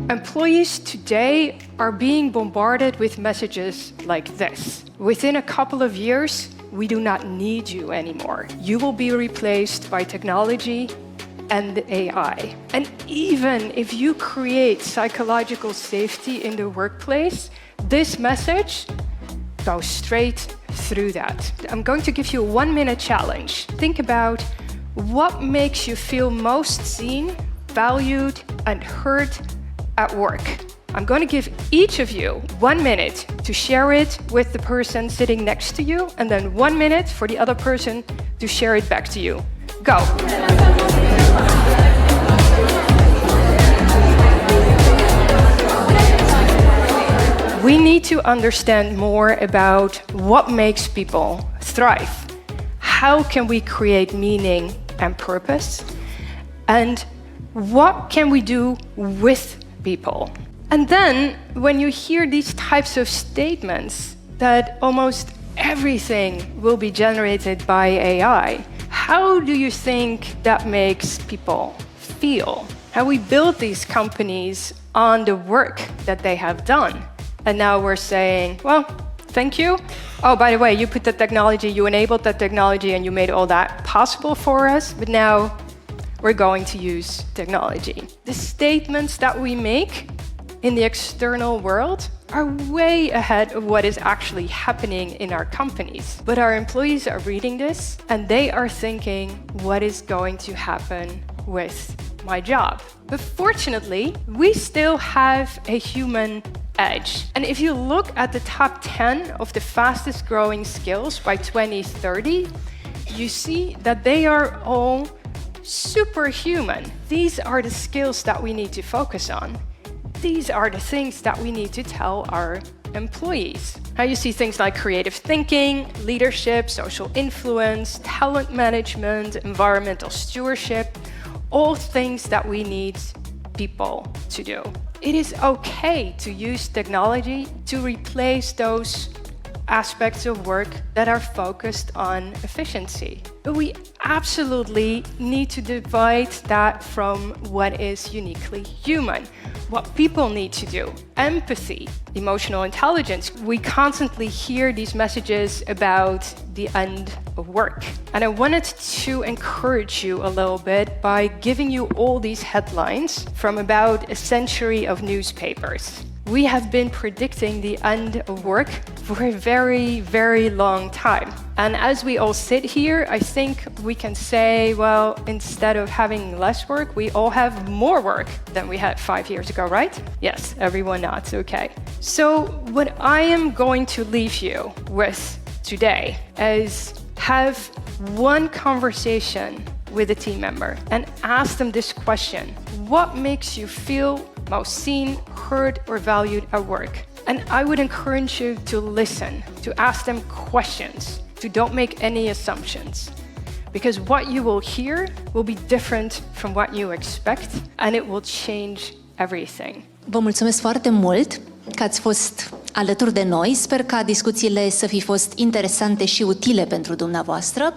Employees today are being bombarded with messages like this. Within a couple of years, we do not need you anymore. You will be replaced by technology and AI. And even if you create psychological safety in the workplace, this message goes straight through that. I'm going to give you a 1-minute challenge. Think about what makes you feel most seen, valued, and heard at work. I'm going to give each of you 1 minute to share it with the person sitting next to you, and then 1 minute for the other person to share it back to you. Go. We need to understand more about what makes people thrive. How can we create meaning and purpose? And what can we do with people? And then, when you hear these types of statements that almost everything will be generated by AI, how do you think that makes people feel? How we build these companies on the work that they have done. And now we're saying, well, thank you. Oh, by the way, you put the technology, you enabled that technology, and you made all that possible for us, but now we're going to use technology. The statements that we make in the external world are way ahead of what is actually happening in our companies. But our employees are reading this and they are thinking, what is going to happen with my job? But fortunately, we still have a human edge. And if you look at the top 10 of the fastest growing skills by 2030, you see that they are all superhuman. These are the skills that we need to focus on. These are the things that we need to tell our employees. Now you see things like creative thinking, leadership, social influence, talent management, environmental stewardship, all things that we need people to do. It is okay to use technology to replace those aspects of work that are focused on efficiency. But we absolutely need to divide that from what is uniquely human, what people need to do. Empathy, emotional intelligence. We constantly hear these messages about the end of work. And I wanted to encourage you a little bit by giving you all these headlines from about a century of newspapers. We have been predicting the end of work for a very, very long time. And as we all sit here, I think we can say, well, instead of having less work, we all have more work than we had 5 years ago, right? Yes, everyone nods, okay. So what I am going to leave you with today is have one conversation with a team member and ask them this question: what makes you feel most seen, heard, or valued at work? And I would encourage you to listen, to ask them questions, to don't make any assumptions. Because what you will hear will be different from what you expect, and it will change everything. Vă mulțumesc foarte mult că ați fost alături de noi. Sper ca discuțiile să fi fost interesante și utile pentru dumneavoastră.